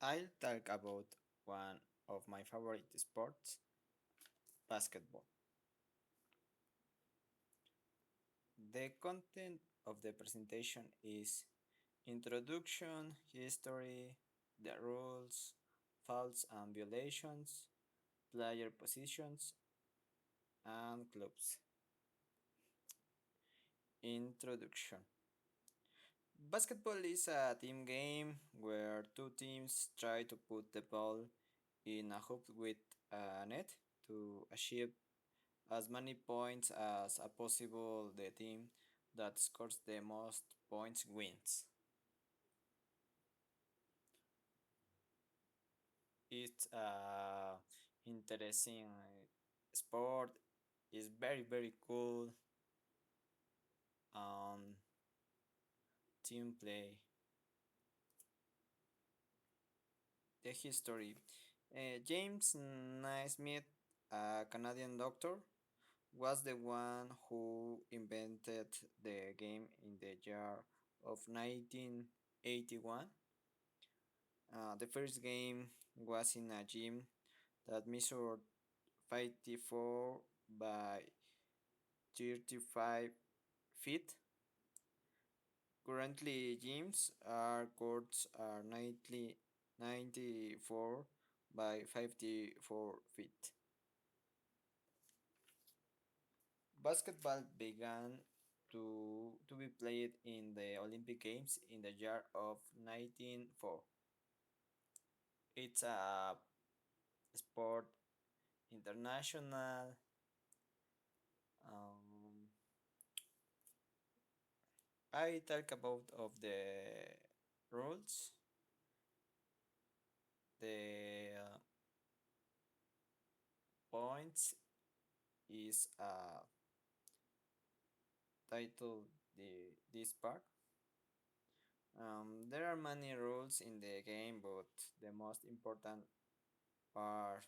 I'll talk about one of my favorite sports, basketball. The content of the presentation is introduction, history, the rules, fouls and violations, player positions, and clubs. Introduction. Basketball is a team game where two teams try to put the ball in a hoop with a net to achieve as many points as possible. The team that scores the most points wins. It's a interesting sport. It's very cool. Um, Team play. The history. James Naismith, a Canadian doctor, was the one who invented the game in the year of 1981. The first game was in a gym that measured 54 by 35 feet. Currently, gyms are courts are 94 by 54 feet. Basketball began to be played in the Olympic Games in the year of 1904. It's a sport international. Um, I talk about of the rules. The points is title this part. There are many rules in the game, but the most important are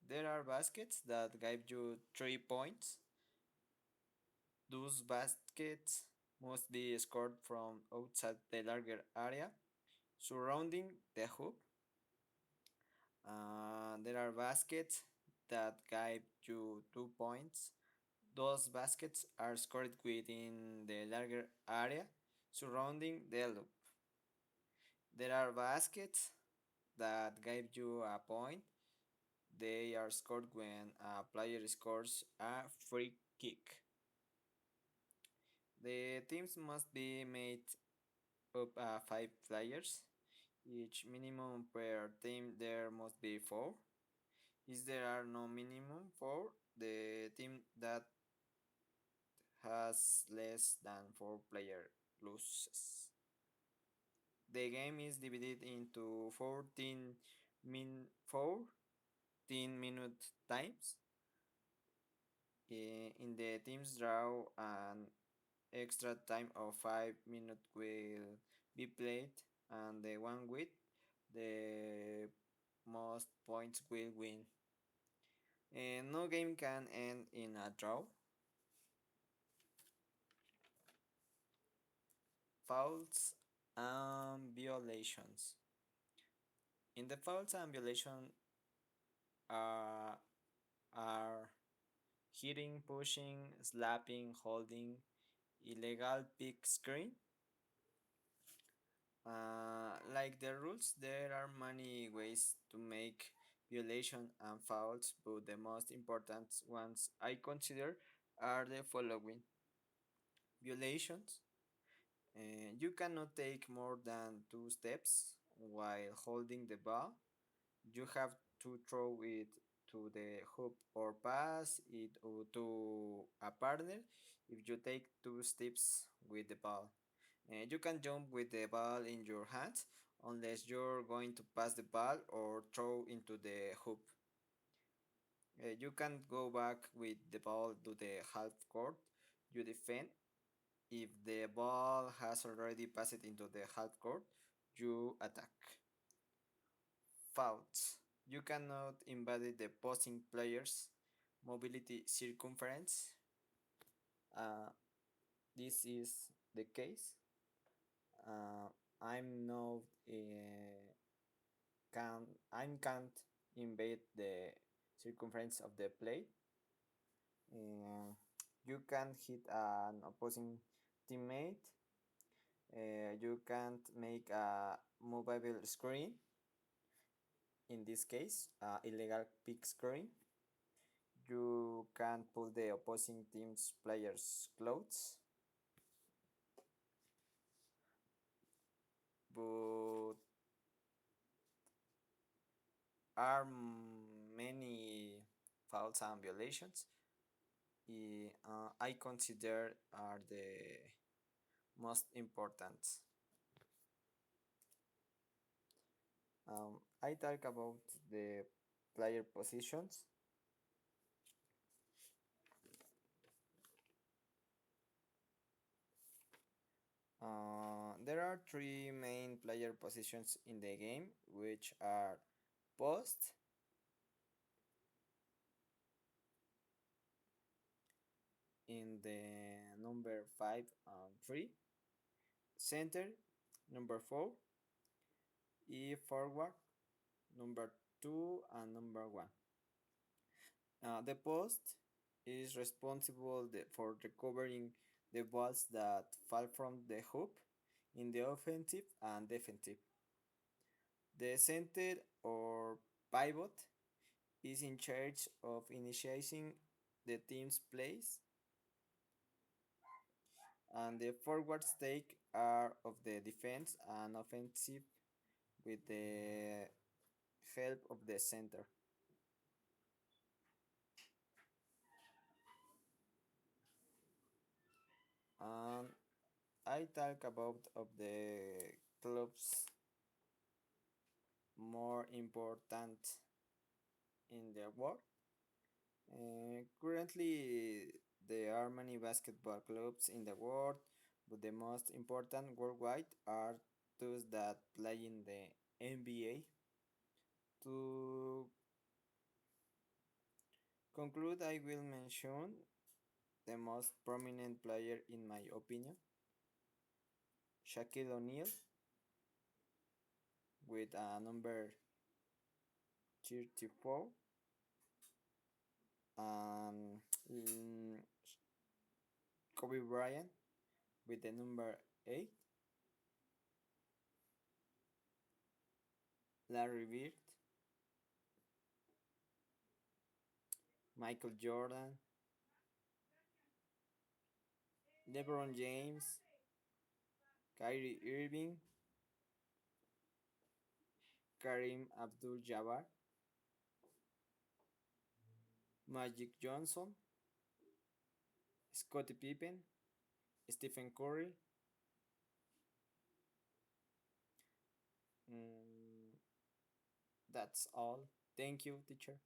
there are baskets that give you 3 points. Those baskets must be scored from outside the larger area surrounding the hoop. There are baskets that give you 2 points. Those baskets are scored within the larger area surrounding the loop. There are baskets that give you a point. They are scored when a player scores a free kick. The teams must be made up of 5 players. Each minimum per team there must be 4. If there are no minimum 4, the team that has less than 4 players loses. The game is divided into 14 minute times. In the team's draw, an extra time of 5 minutes will be played, and the one with the most points will win. And no game can end in a draw. Fouls and violations. In the fouls and violation are, are hitting, pushing, slapping, holding, illegal pick screen. Like the rules, there are many ways to make violation and fouls, but the most important ones I consider are the following. Violations. You cannot take more than 2 steps while holding the ball. You have to throw it to the hoop or pass it to a partner if you take 2 steps with the ball. You can jump with the ball in your hands unless you're going to pass the ball or throw into the hoop. You can go back with the ball to the half court. You defend. If the ball has already passed into the half court, you attack. Fouls. You cannot invade the opposing player's mobility circumference. Uh, this is the case. I'm not can't invade the circumference of the plate. Uh, you can't hit an opposing teammate. You can't make a movable screen. In this case, illegal pick screen. You can't pull the opposing team's players' clothes. But are many fouls and violations. I consider are the most important. I talk about the player positions. There are three main player positions in the game, which are post, in the number 5 and 3, center, number 4, e forward, number 2 and number 1. The post is responsible for recovering the balls that fall from the hoop in the offensive and defensive. The center or pivot is in charge of initiating the team's plays, and the forwards take are of the defense and offensive with the help of the center. And I talk about of the clubs more important in the world. Currently, there are many basketball clubs in the world, but the most important worldwide are those that play in the NBA. To conclude, I will mention the most prominent player in my opinion, Shaquille O'Neal, with a number 34, and Kobe Bryant with the number 8, Larry Bird, Michael Jordan, LeBron James, Kyrie Irving, Kareem Abdul-Jabbar, Magic Johnson, Scottie Pippen, Stephen Curry. Mm, that's all. Thank you, teacher.